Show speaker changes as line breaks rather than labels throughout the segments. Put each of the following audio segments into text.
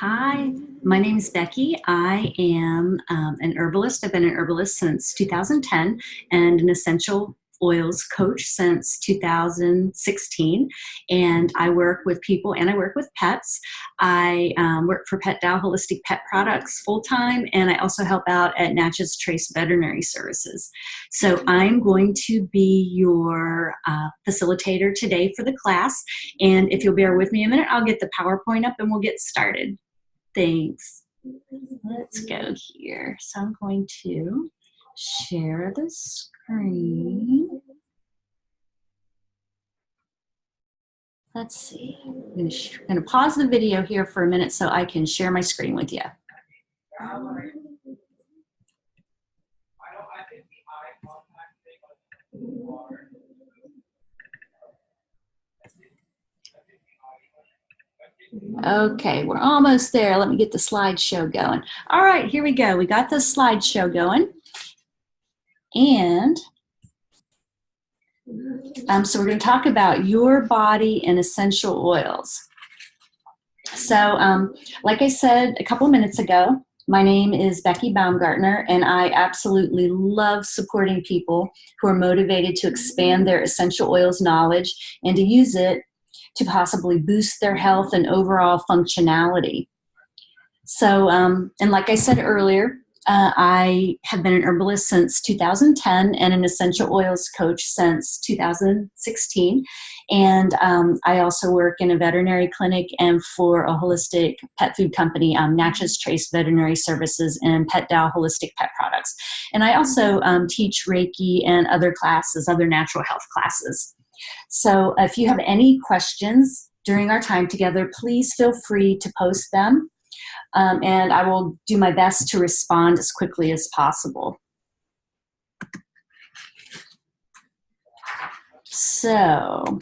Hi, my name is Becky. I am an herbalist. I've been an herbalist since 2010 and an essential oils coach since 2016. And I work with people and I work with pets. I work for Pet Dow Holistic Pet Products full time, and I also help out at Natchez Trace Veterinary Services. So I'm going to be your facilitator today for the class. And if you'll bear with me a minute, I'll get the PowerPoint up and we'll get started. Thanks. Let's go here. So I'm going to share the screen. Let's see. I'm going to pause the video here for a minute so I can share my screen with you. Okay, we're almost there. Let me get the slideshow going. All right, here we go. We got the slideshow going. And so we're going to talk about your body and essential oils. So like I said a couple minutes ago, my name is Becky Baumgartner, and I absolutely love supporting people who are motivated to expand their essential oils knowledge and to use it to possibly boost their health and overall functionality. So, and like I said earlier, I have been an herbalist since 2010 and an essential oils coach since 2016. And I also work in a veterinary clinic and for a holistic pet food company, Natchez Trace Veterinary Services and Pet Dow Holistic Pet Products. And I also teach Reiki and other classes, other natural health classes. So if you have any questions during our time together, please feel free to post them. And I will do my best to respond as quickly as possible. So,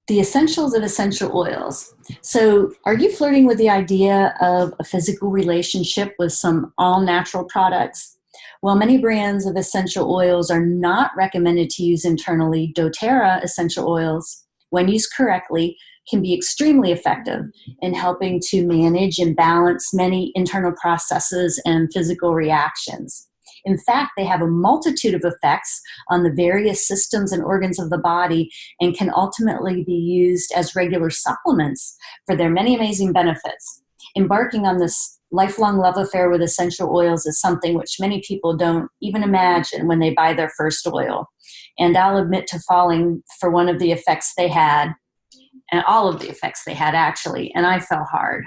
the essentials of essential oils. So, are you flirting with the idea of a physical relationship with some all-natural products? While many brands of essential oils are not recommended to use internally, doTERRA essential oils, when used correctly, can be extremely effective in helping to manage and balance many internal processes and physical reactions. In fact, they have a multitude of effects on the various systems and organs of the body and can ultimately be used as regular supplements for their many amazing benefits. Embarking on this lifelong love affair with essential oils is something which many people don't even imagine when they buy their first oil. And I'll admit to falling for one of the effects they had, and all of the effects they had actually, and I fell hard.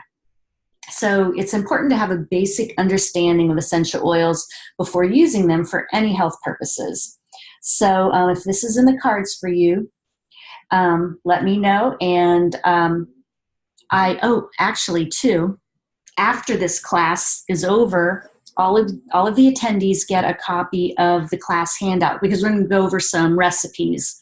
So it's important to have a basic understanding of essential oils before using them for any health purposes. So if this is in the cards for you, let me know. And actually too, after this class is over, all of the attendees get a copy of the class handout because we're going to go over some recipes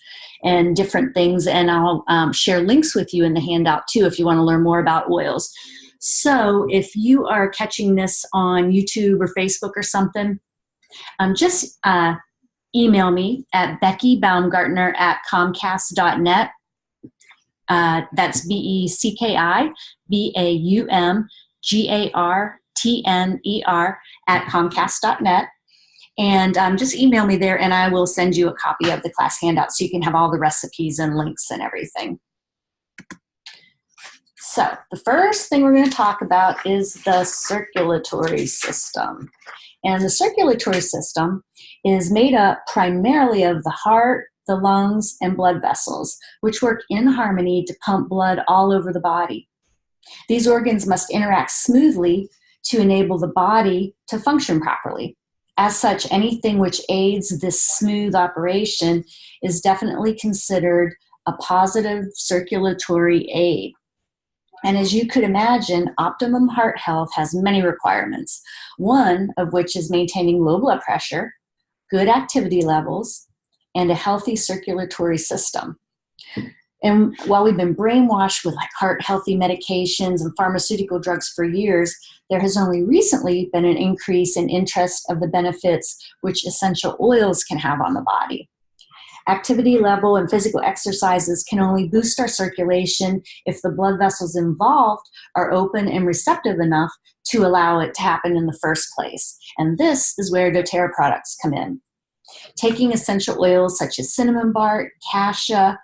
and different things, and I'll share links with you in the handout too if you want to learn more about oils. So if you are catching this on YouTube or Facebook or something, just email me at beckybaumgartner@comcast.net. That's BECKIBAUMGARTNER@comcast.net. And just email me there and I will send you a copy of the class handout so you can have all the recipes and links and everything. So the first thing we're going to talk about is the circulatory system. And the circulatory system is made up primarily of the heart, the lungs, and blood vessels, which work in harmony to pump blood all over the body. These organs must interact smoothly to enable the body to function properly. As such, anything which aids this smooth operation is definitely considered a positive circulatory aid. And as you could imagine, optimum heart health has many requirements, one of which is maintaining low blood pressure, good activity levels, and a healthy circulatory system. And while we've been brainwashed with like heart healthy medications and pharmaceutical drugs for years, there has only recently been an increase in interest of the benefits which essential oils can have on the body. Activity level and physical exercises can only boost our circulation if the blood vessels involved are open and receptive enough to allow it to happen in the first place. And this is where doTERRA products come in. Taking essential oils such as cinnamon bark, cassia,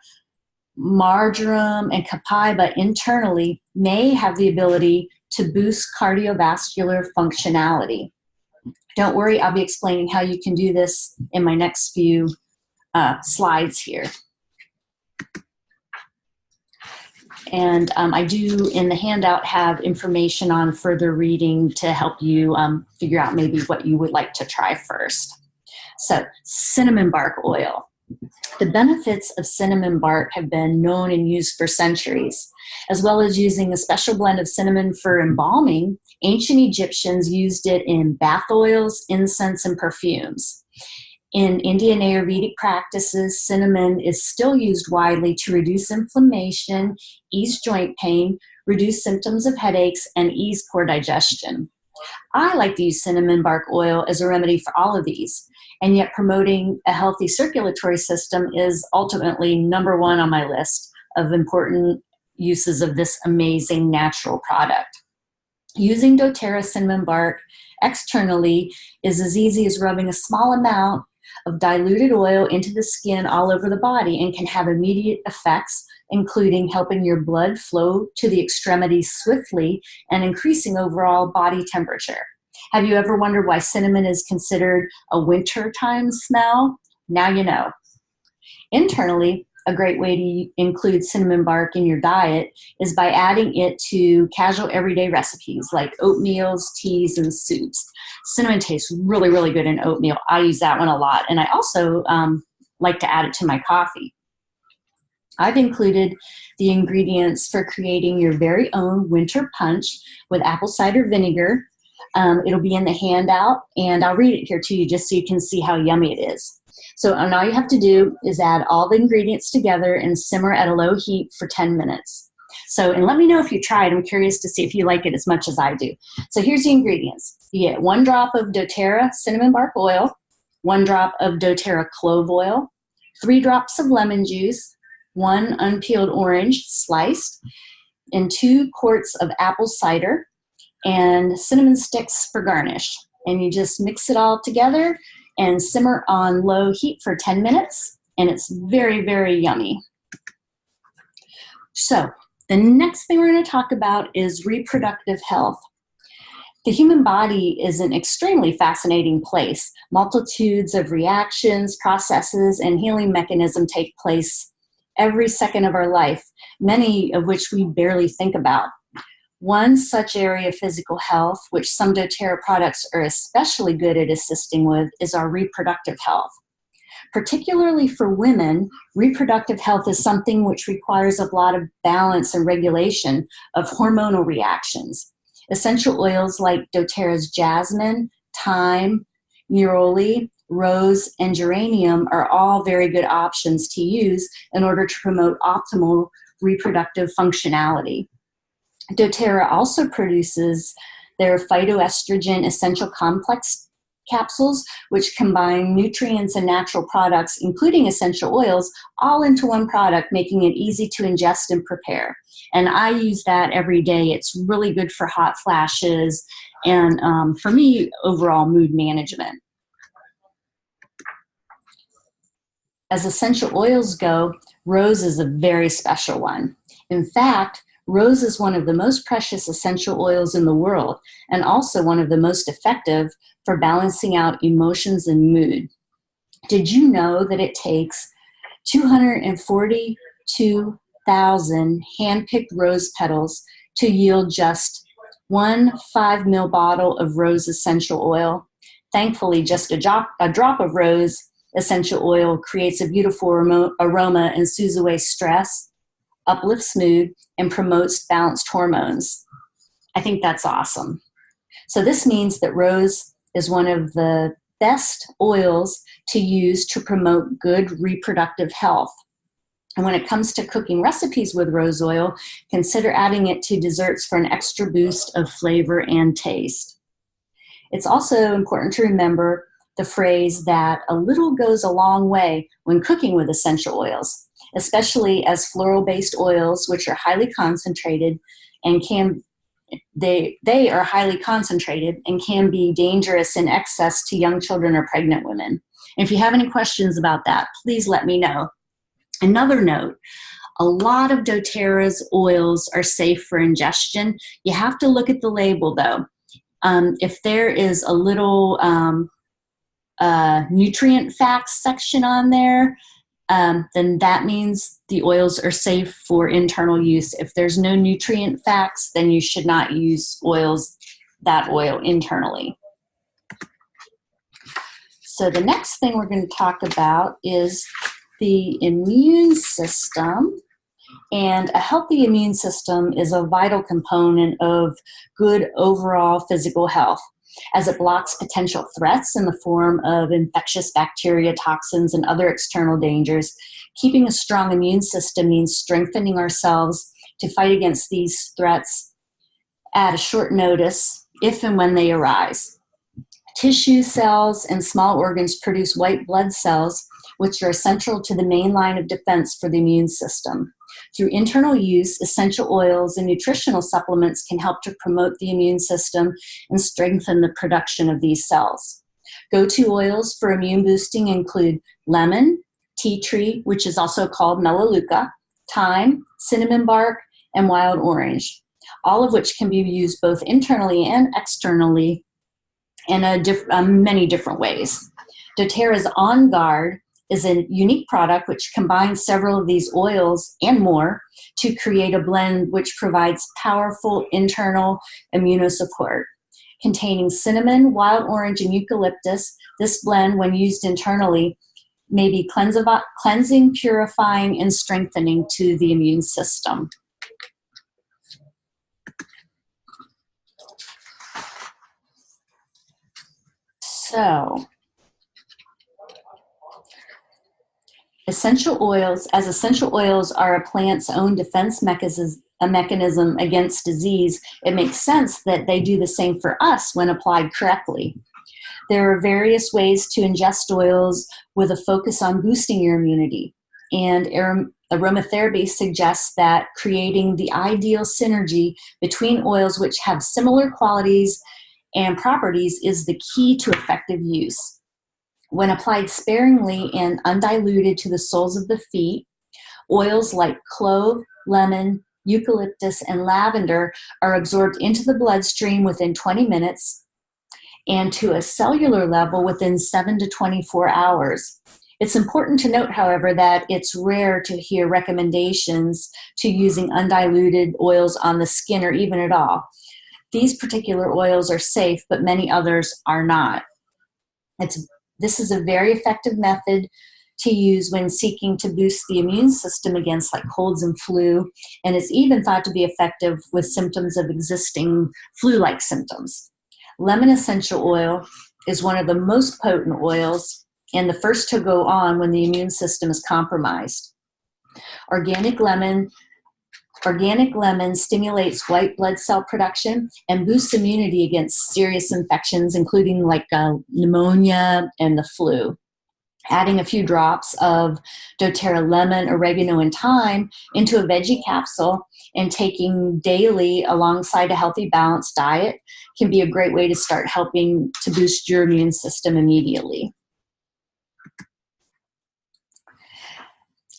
marjoram, and copaiba internally may have the ability to boost cardiovascular functionality. Don't worry, I'll be explaining how you can do this in my next few slides here. And I do, in the handout, have information on further reading to help you figure out maybe what you would like to try first. So, cinnamon bark oil. The benefits of cinnamon bark have been known and used for centuries. As well as using a special blend of cinnamon for embalming, ancient Egyptians used it in bath oils, incense, and perfumes. In Indian Ayurvedic practices, cinnamon is still used widely to reduce inflammation, ease joint pain, reduce symptoms of headaches, and ease poor digestion. I like to use cinnamon bark oil as a remedy for all of these, and yet promoting a healthy circulatory system is ultimately number one on my list of important uses of this amazing natural product. Using doTERRA cinnamon bark externally is as easy as rubbing a small amount of diluted oil into the skin all over the body and can have immediate effects, including helping your blood flow to the extremities swiftly and increasing overall body temperature. Have you ever wondered why cinnamon is considered a wintertime smell? Now you know. Internally, a great way to include cinnamon bark in your diet is by adding it to casual everyday recipes like oatmeals, teas, and soups. Cinnamon tastes really, really good in oatmeal. I use that one a lot. And I also like to add it to my coffee. I've included the ingredients for creating your very own winter punch with apple cider vinegar. It'll be in the handout, and I'll read it here to you just so you can see how yummy it is. So all you have to do is add all the ingredients together and simmer at a low heat for 10 minutes. So, and let me know if you tried. I'm curious to see if you like it as much as I do. So here's the ingredients. You get 1 drop of doTERRA cinnamon bark oil, 1 drop of doTERRA clove oil, 3 drops of lemon juice, 1 unpeeled orange sliced, and 2 quarts of apple cider, and cinnamon sticks for garnish. And you just mix it all together and simmer on low heat for 10 minutes, and it's very, very yummy. So the next thing we're going to talk about is reproductive health. The human body is an extremely fascinating place. Multitudes of reactions, processes, and healing mechanisms take place every second of our life, many of which we barely think about. One such area of physical health, which some doTERRA products are especially good at assisting with, is our reproductive health. Particularly for women, reproductive health is something which requires a lot of balance and regulation of hormonal reactions. Essential oils like doTERRA's jasmine, thyme, neroli, rose, and geranium are all very good options to use in order to promote optimal reproductive functionality. doTERRA also produces their phytoestrogen essential complex capsules, which combine nutrients and natural products, including essential oils, all into one product, making it easy to ingest and prepare. And I use that every day. It's really good for hot flashes and, for me, overall mood management. As essential oils go, rose is a very special one. In fact, rose is one of the most precious essential oils in the world, and also one of the most effective for balancing out emotions and mood. Did you know that it takes 242,000 hand-picked rose petals to yield just 1 5 ml bottle of rose essential oil? Thankfully, just a drop of rose essential oil creates a beautiful aroma and soothes away stress, uplifts mood, and promotes balanced hormones. I think that's awesome. So this means that rose is one of the best oils to use to promote good reproductive health. And when it comes to cooking recipes with rose oil, consider adding it to desserts for an extra boost of flavor and taste. It's also important to remember the phrase that a little goes a long way when cooking with essential oils, especially as floral-based oils, which are highly concentrated and they are highly concentrated and can be dangerous in excess to young children or pregnant women. And if you have any questions about that, please let me know. Another note, a lot of doTERRA's oils are safe for ingestion. You have to look at the label though. If there is a little nutrient facts section on there, then that means the oils are safe for internal use. If there's no nutrient facts, then you should not use that oil internally. So the next thing we're going to talk about is the immune system. And a healthy immune system is a vital component of good overall physical health, as it blocks potential threats in the form of infectious bacteria, toxins, and other external dangers. Keeping a strong immune system means strengthening ourselves to fight against these threats at a short notice, if and when they arise. Tissue cells and small organs produce white blood cells, which are central to the main line of defense for the immune system. Through internal use, essential oils and nutritional supplements can help to promote the immune system and strengthen the production of these cells. Go-to oils for immune boosting include lemon, tea tree, which is also called melaleuca, thyme, cinnamon bark, and wild orange, all of which can be used both internally and externally in many different ways. doTERRA's On Guard is a unique product which combines several of these oils and more to create a blend which provides powerful internal immunosupport. Containing cinnamon, wild orange, and eucalyptus, this blend, when used internally, may be cleansing, purifying, and strengthening to the immune system. So, essential oils are a plant's own defense mechanism against disease. It makes sense that they do the same for us when applied correctly. There are various ways to ingest oils with a focus on boosting your immunity. And aromatherapy suggests that creating the ideal synergy between oils which have similar qualities and properties is the key to effective use. When applied sparingly and undiluted to the soles of the feet, oils like clove, lemon, eucalyptus, and lavender are absorbed into the bloodstream within 20 minutes and to a cellular level within 7 to 24 hours. It's important to note, however, that it's rare to hear recommendations to using undiluted oils on the skin or even at all. These particular oils are safe, but many others are not. This is a very effective method to use when seeking to boost the immune system against like colds and flu, and is even thought to be effective with symptoms of existing flu-like symptoms. Lemon essential oil is one of the most potent oils and the first to go on when the immune system is compromised. Organic lemon stimulates white blood cell production and boosts immunity against serious infections, including like pneumonia and the flu. Adding a few drops of doTERRA lemon, oregano, and thyme into a veggie capsule and taking daily alongside a healthy, balanced diet can be a great way to start helping to boost your immune system immediately.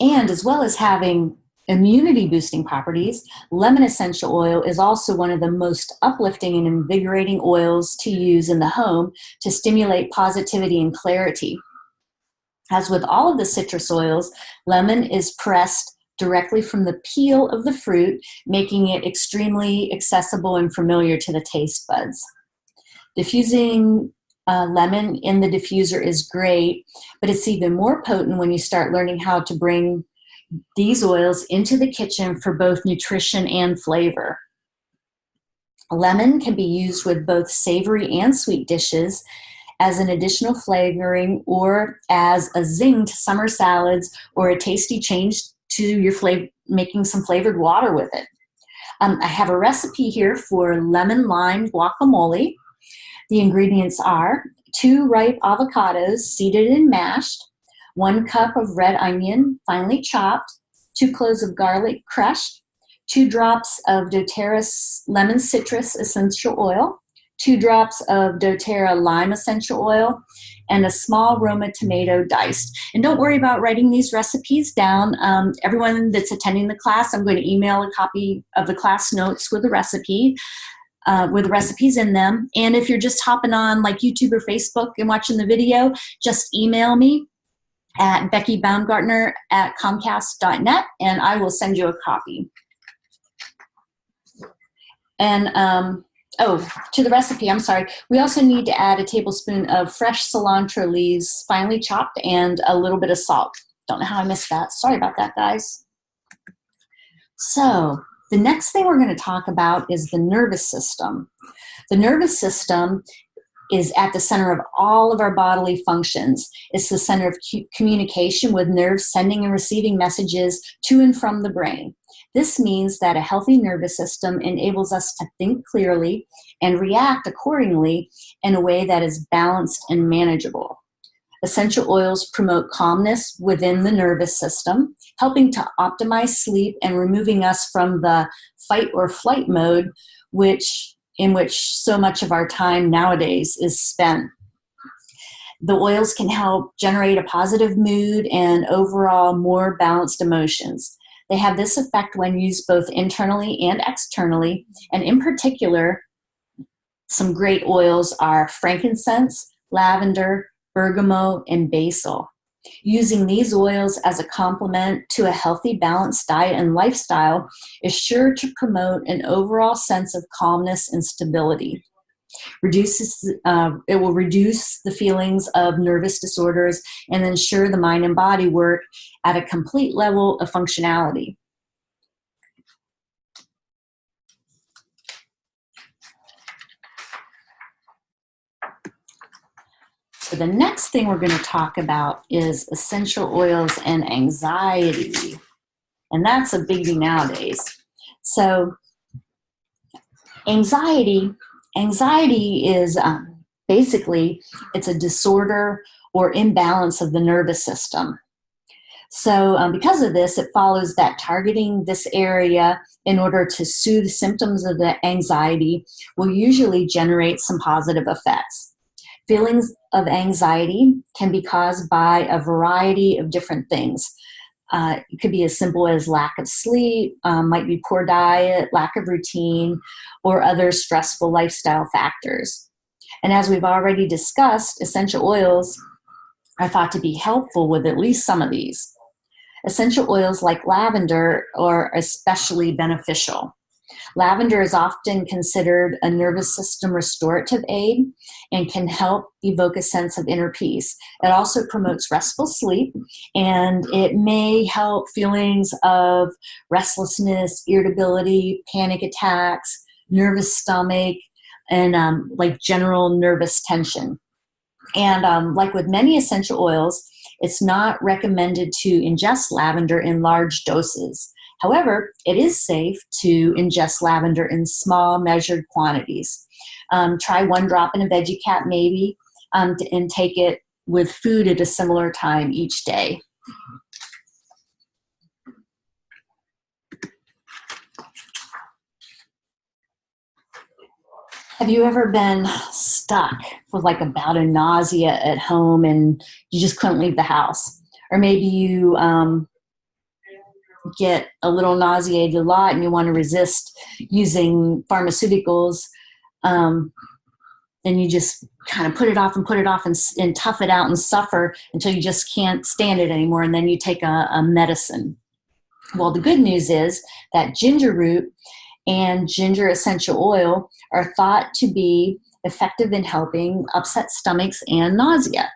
And as well as having immunity boosting properties, lemon essential oil is also one of the most uplifting and invigorating oils to use in the home to stimulate positivity and clarity. As with all of the citrus oils, lemon is pressed directly from the peel of the fruit, making it extremely accessible and familiar to the taste buds. Diffusing lemon in the diffuser is great, but it's even more potent when you start learning how to bring these oils into the kitchen for both nutrition and flavor. Lemon can be used with both savory and sweet dishes as an additional flavoring or as a zing to summer salads or a tasty change to your making some flavored water with it. I have a recipe here for lemon lime guacamole. The ingredients are 2 ripe avocados seeded and mashed, 1 cup of red onion finely chopped, 2 cloves of garlic crushed, 2 drops of doTERRA lemon citrus essential oil, 2 drops of doTERRA lime essential oil, and a small Roma tomato diced. And don't worry about writing these recipes down. Everyone that's attending the class, I'm going to email a copy of the class notes with the recipe, with the recipes in them. And if you're just hopping on like YouTube or Facebook and watching the video, just email me at beckybaumgartner@comcast.net and I will send you a copy. And to the recipe, I'm sorry, we also need to add a tablespoon of fresh cilantro leaves, finely chopped, and a little bit of salt. Don't know how I missed that. Sorry about that, guys. So the next thing we're going to talk about is the nervous system. The nervous system is at the center of all of our bodily functions. It's the center of communication with nerves sending and receiving messages to and from the brain. This means that a healthy nervous system enables us to think clearly and react accordingly in a way that is balanced and manageable. Essential oils promote calmness within the nervous system, helping to optimize sleep and removing us from the fight or flight mode, in which so much of our time nowadays is spent. The oils can help generate a positive mood and overall more balanced emotions. They have this effect when used both internally and externally, and in particular, some great oils are frankincense, lavender, bergamot, and basil. Using these oils as a complement to a healthy, balanced diet and lifestyle is sure to promote an overall sense of calmness and stability. It will reduce the feelings of nervous disorders and ensure the mind and body work at a complete level of functionality. So the next thing we're going to talk about is essential oils and anxiety. And that's a biggie nowadays. So anxiety is basically, it's a disorder or imbalance of the nervous system. So because of this, it follows that targeting this area in order to soothe symptoms of the anxiety will usually generate some positive effects. Feelings of anxiety can be caused by a variety of different things. It could be as simple as lack of sleep, might be poor diet, lack of routine, or other stressful lifestyle factors. And as we've already discussed, essential oils are thought to be helpful with at least some of these. Essential oils like lavender are especially beneficial. Lavender is often considered a nervous system restorative aid and can help evoke a sense of inner peace. It also promotes restful sleep, and it may help feelings of restlessness, irritability, panic attacks, nervous stomach, and like general nervous tension. And like with many essential oils, it's not recommended to ingest lavender in large doses. However, it is safe to ingest lavender in small measured quantities. Try 1 drop in a veggie cap maybe, and take it with food at a similar time each day. Have you ever been stuck with like a bout of nausea at home and you just couldn't leave the house? Or maybe you get a little nauseated a lot and you want to resist using pharmaceuticals, then you just kind of put it off and tough it out and suffer until you just can't stand it anymore, and then you take a medicine. Well, the good news is that ginger root and ginger essential oil are thought to be effective in helping upset stomachs and nausea.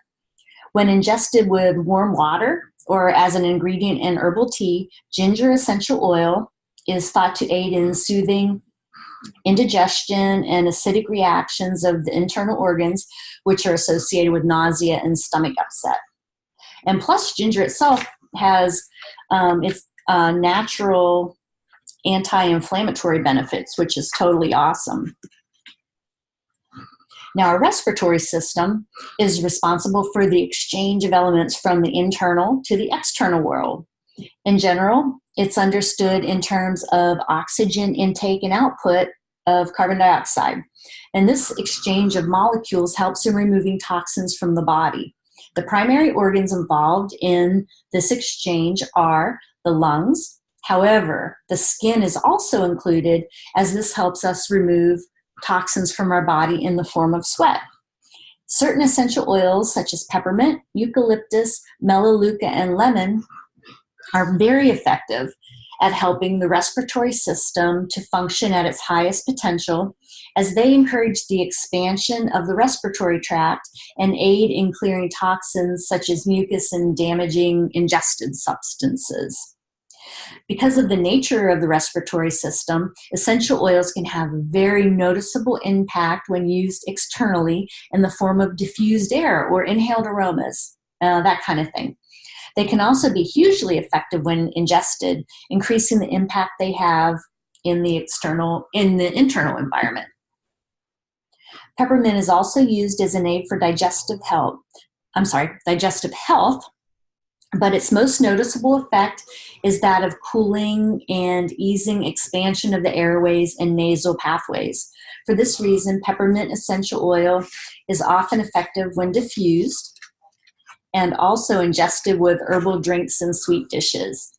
When ingested with warm water or as an ingredient in herbal tea, ginger essential oil is thought to aid in soothing indigestion and acidic reactions of the internal organs, which are associated with nausea and stomach upset. And plus, ginger itself has its natural anti-inflammatory benefits, which is totally awesome. Now, our respiratory system is responsible for the exchange of elements from the internal to the external world. In general, it's understood in terms of oxygen intake and output of carbon dioxide. And this exchange of molecules helps in removing toxins from the body. The primary organs involved in this exchange are the lungs. However, the skin is also included, as this helps us remove toxins from our body in the form of sweat. Certain essential oils such as peppermint, eucalyptus, melaleuca, and lemon are very effective at helping the respiratory system to function at its highest potential, as they encourage the expansion of the respiratory tract and aid in clearing toxins such as mucus and damaging ingested substances. Because of the nature of the respiratory system, essential oils can have a very noticeable impact when used externally in the form of diffused air or inhaled aromas, that kind of thing. They can also be hugely effective when ingested, increasing the impact they have in the internal environment. Peppermint is also used as an aid for digestive health, but its most noticeable effect is that of cooling and easing expansion of the airways and nasal pathways. For this reason, peppermint essential oil is often effective when diffused and also ingested with herbal drinks and sweet dishes.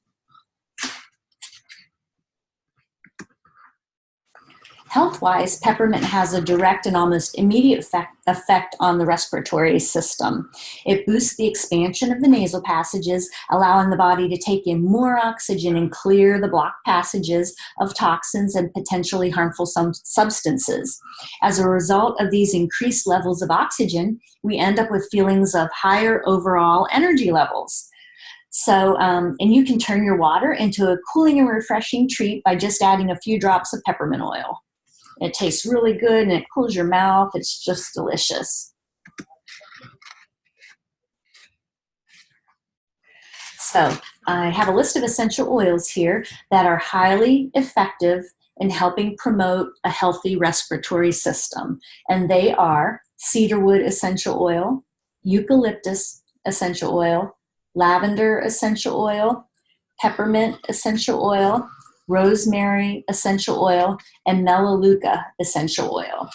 Health-wise, peppermint has a direct and almost immediate effect on the respiratory system. It boosts the expansion of the nasal passages, allowing the body to take in more oxygen and clear the blocked passages of toxins and potentially harmful substances. As a result of these increased levels of oxygen, we end up with feelings of higher overall energy levels. So, and you can turn your water into a cooling and refreshing treat by just adding a few drops of peppermint oil. It tastes really good and it cools your mouth. It's just delicious. So I have a list of essential oils here that are highly effective in helping promote a healthy respiratory system. And they are cedarwood essential oil, eucalyptus essential oil, lavender essential oil, peppermint essential oil, rosemary essential oil, and melaleuca essential oil.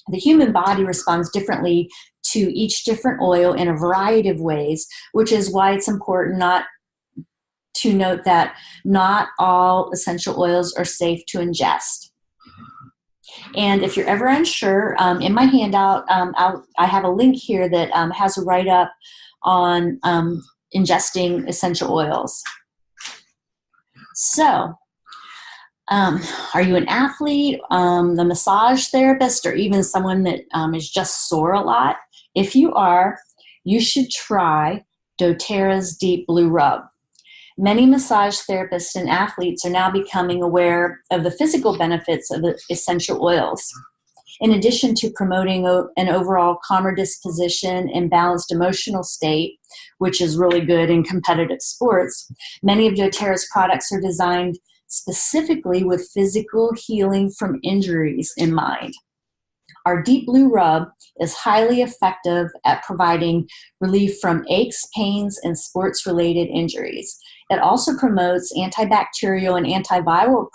The human body responds differently to each different oil in a variety of ways, which is why it's important to note that not all essential oils are safe to ingest. And if you're ever unsure, in my handout, I have a link here that has a write-up on ingesting essential oils. So, are you an athlete, a massage therapist, or even someone that is just sore a lot? If you are, you should try doTERRA's Deep Blue Rub. Many massage therapists and athletes are now becoming aware of the physical benefits of essential oils. In addition to promoting an overall calmer disposition and balanced emotional state, which is really good in competitive sports, many of doTERRA's products are designed specifically with physical healing from injuries in mind. Our Deep Blue Rub is highly effective at providing relief from aches, pains, and sports-related injuries. It also promotes antibacterial and antiviral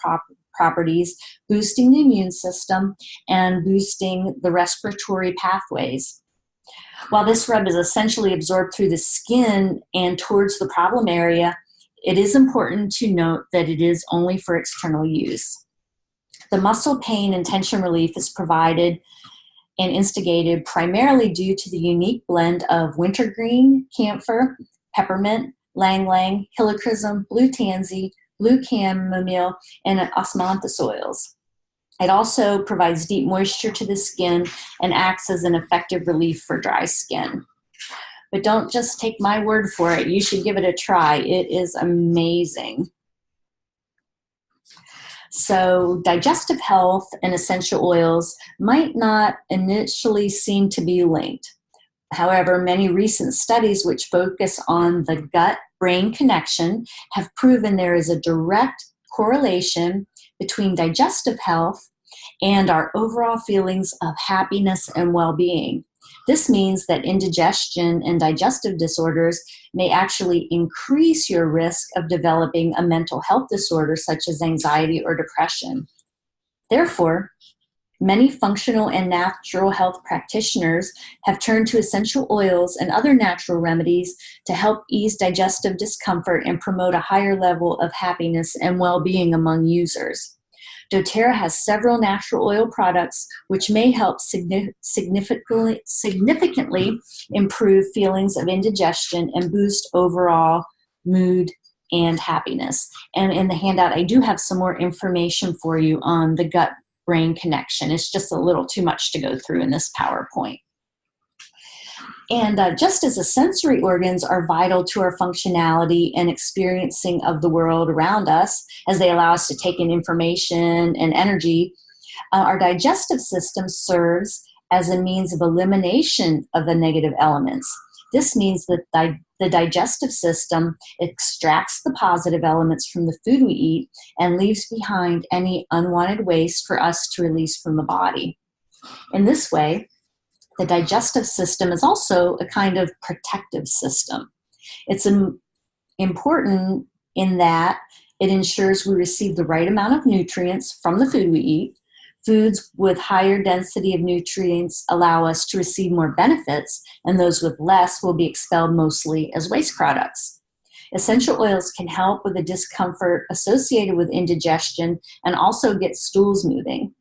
properties, boosting the immune system and boosting the respiratory pathways. While this rub is essentially absorbed through the skin and towards the problem area, it is important to note that it is only for external use. The muscle pain and tension relief is provided and instigated primarily due to the unique blend of wintergreen, camphor, peppermint, ylang-ylang, helichrysum, blue tansy, blue chamomile, and osmanthus oils. It also provides deep moisture to the skin and acts as an effective relief for dry skin. But don't just take my word for it. You should give it a try. It is amazing. So digestive health and essential oils might not initially seem to be linked. However, many recent studies which focus on the gut-brain connection have proven there is a direct correlation between digestive health and our overall feelings of happiness and well-being. This means that indigestion and digestive disorders may actually increase your risk of developing a mental health disorder such as anxiety or depression. Therefore, many functional and natural health practitioners have turned to essential oils and other natural remedies to help ease digestive discomfort and promote a higher level of happiness and well-being among users. doTERRA has several natural oil products which may help significantly improve feelings of indigestion and boost overall mood and happiness. And in the handout, I do have some more information for you on the gut-brain connection. It's just a little too much to go through in this PowerPoint. And just as the sensory organs are vital to our functionality and experiencing of the world around us, as they allow us to take in information and energy, our digestive system serves as a means of elimination of the negative elements. This means that the digestive system extracts the positive elements from the food we eat and leaves behind any unwanted waste for us to release from the body. In this way, the digestive system is also a kind of protective system. It's important in that it ensures we receive the right amount of nutrients from the food we eat. Foods with higher density of nutrients allow us to receive more benefits, and those with less will be expelled mostly as waste products. Essential oils can help with the discomfort associated with indigestion and also get stools moving.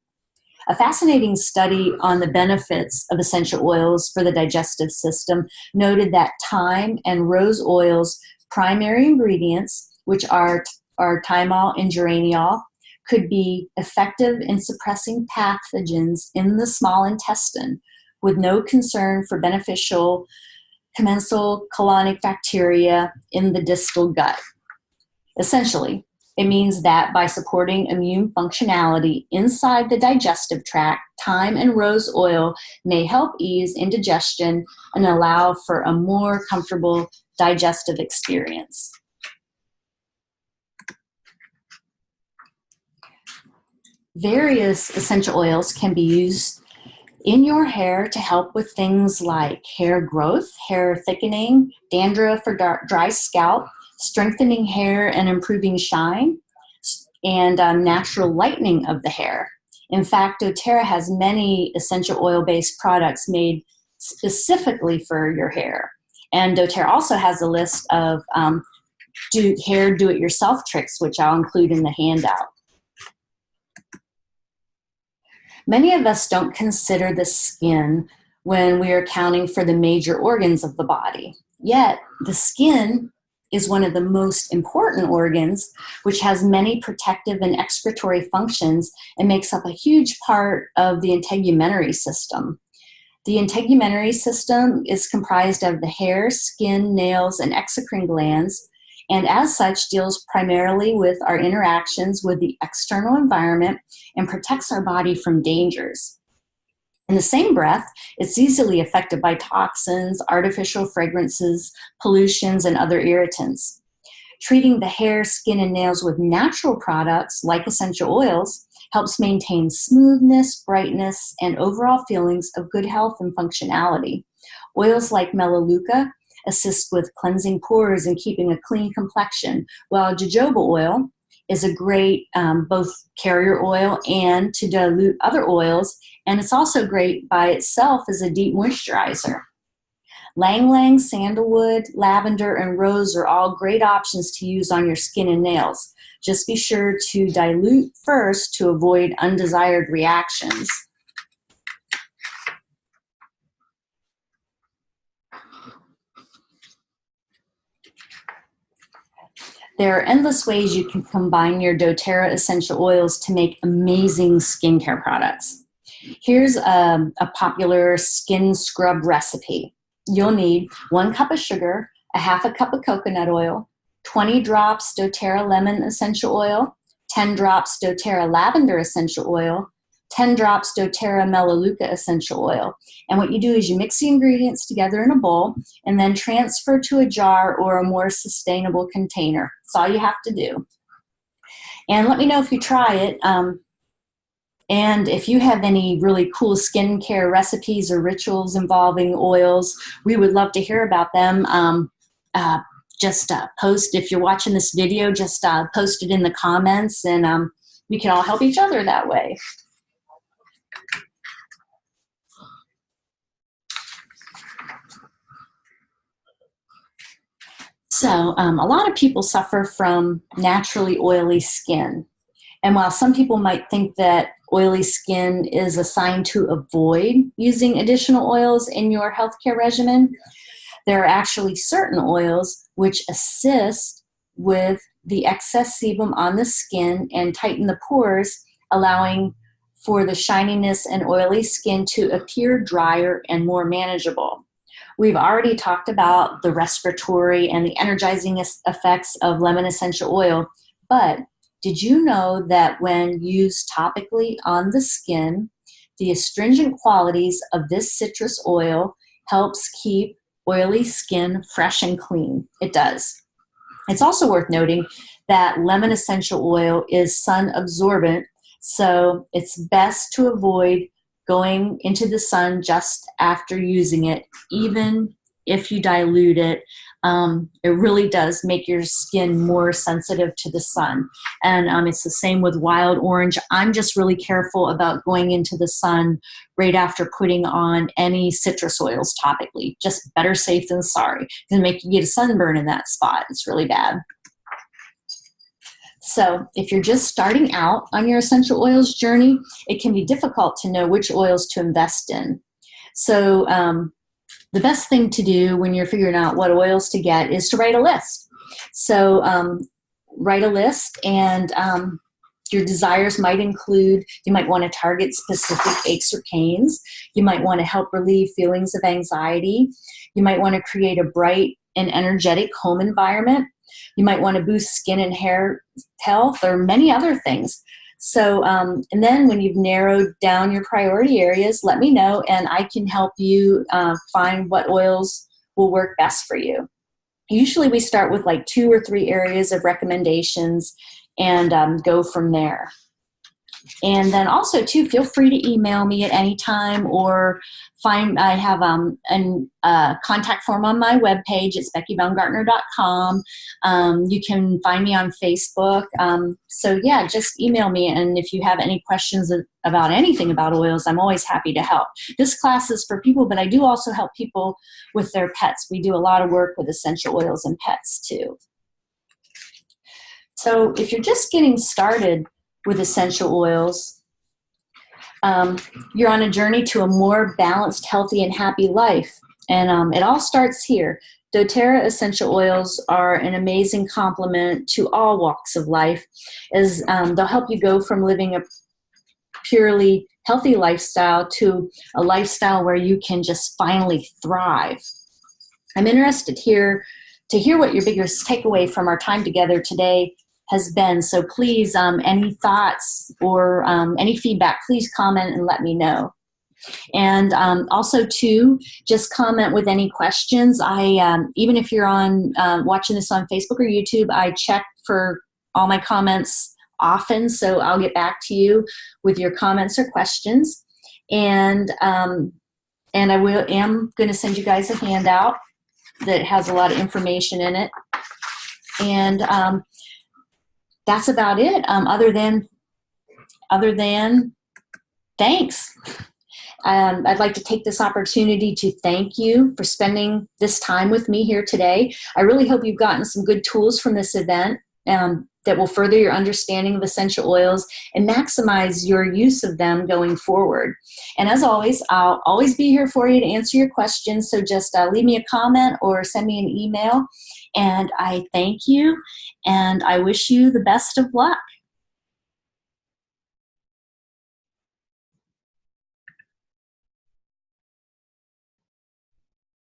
A fascinating study on the benefits of essential oils for the digestive system noted that thyme and rose oil's primary ingredients, which are thymol and geraniol, could be effective in suppressing pathogens in the small intestine with no concern for beneficial commensal colonic bacteria in the distal gut. Essentially, it means that by supporting immune functionality inside the digestive tract, thyme and rose oil may help ease indigestion and allow for a more comfortable digestive experience. Various essential oils can be used in your hair to help with things like hair growth, hair thickening, dandruff or dry scalp, strengthening hair and improving shine, and natural lightening of the hair. In fact, doTERRA has many essential oil-based products made specifically for your hair. And doTERRA also has a list of hair do-it-yourself tricks, which I'll include in the handout. Many of us don't consider the skin when we are accounting for the major organs of the body. Yet, the skin is one of the most important organs, which has many protective and excretory functions and makes up a huge part of the integumentary system. The integumentary system is comprised of the hair, skin, nails, and exocrine glands, and as such deals primarily with our interactions with the external environment and protects our body from dangers. In the same breath, it's easily affected by toxins, artificial fragrances, pollutions, and other irritants. Treating the hair, skin, and nails with natural products like essential oils helps maintain smoothness, brightness, and overall feelings of good health and functionality. Oils like Melaleuca assist with cleansing pores and keeping a clean complexion, while jojoba oil is a great both carrier oil and to dilute other oils, and it's also great by itself as a deep moisturizer. Lang Lang, sandalwood, lavender, and rose are all great options to use on your skin and nails. Just be sure to dilute first to avoid undesired reactions. There are endless ways you can combine your doTERRA essential oils to make amazing skincare products. Here's a popular skin scrub recipe. You'll need 1 cup of sugar, a half a cup of coconut oil, 20 drops doTERRA lemon essential oil, 10 drops doTERRA lavender essential oil, 10 drops doTERRA Melaleuca essential oil. And what you do is you mix the ingredients together in a bowl and then transfer to a jar or a more sustainable container. That's all you have to do. And let me know if you try it. And if you have any really cool skincare recipes or rituals involving oils, we would love to hear about them. Just post, if you're watching this video, just post it in the comments, and we can all help each other that way. So a lot of people suffer from naturally oily skin. And while some people might think that oily skin is a sign to avoid using additional oils in your healthcare regimen, there are actually certain oils which assist with the excess sebum on the skin and tighten the pores, allowing for the shininess and oily skin to appear drier and more manageable. We've already talked about the respiratory and the energizing effects of lemon essential oil, but did you know that when used topically on the skin, the astringent qualities of this citrus oil helps keep oily skin fresh and clean? It does. It's also worth noting that lemon essential oil is sun absorbent, so it's best to avoid going into the sun just after using it, even if you dilute it. It really does make your skin more sensitive to the sun. And it's the same with wild orange. I'm just really careful about going into the sun right after putting on any citrus oils topically. Just better safe than sorry. It can make you get a sunburn in that spot. It's really bad. So if you're just starting out on your essential oils journey, it can be difficult to know which oils to invest in. So the best thing to do when you're figuring out what oils to get is to write a list. So write a list, and your desires might include, you might want to target specific aches or pains. You might want to help relieve feelings of anxiety. You might want to create a bright and energetic home environment. You might want to boost skin and hair health, or many other things. So, and then when you've narrowed down your priority areas, let me know, and I can help you find what oils will work best for you. Usually we start with like 2 or 3 areas of recommendations and go from there. And then also too, feel free to email me at any time, or I have a contact form on my webpage. It's BeckyBaumgartner.com. You can find me on Facebook. So yeah, just email me. And if you have any questions about anything about oils, I'm always happy to help. This class is for people, but I do also help people with their pets. We do a lot of work with essential oils and pets too. So if you're just getting started with essential oils, you're on a journey to a more balanced, healthy, and happy life. And it all starts here. doTERRA essential oils are an amazing complement to all walks of life, as they'll help you go from living a purely healthy lifestyle to a lifestyle where you can just finally thrive. I'm interested here to hear what your biggest takeaway from our time together today has been. So please, any thoughts or any feedback, please comment and let me know. And also too, just comment with any questions. Even if you're on watching this on Facebook or YouTube, I check for all my comments often, so I'll get back to you with your comments or questions. And am going to send you guys a handout that has a lot of information in it. And that's about it. Other than thanks. I'd like to take this opportunity to thank you for spending this time with me here today. I really hope you've gotten some good tools from this event that will further your understanding of essential oils and maximize your use of them going forward. And as always, I'll always be here for you to answer your questions. So just leave me a comment or send me an email. And I thank you, and I wish you the best of luck.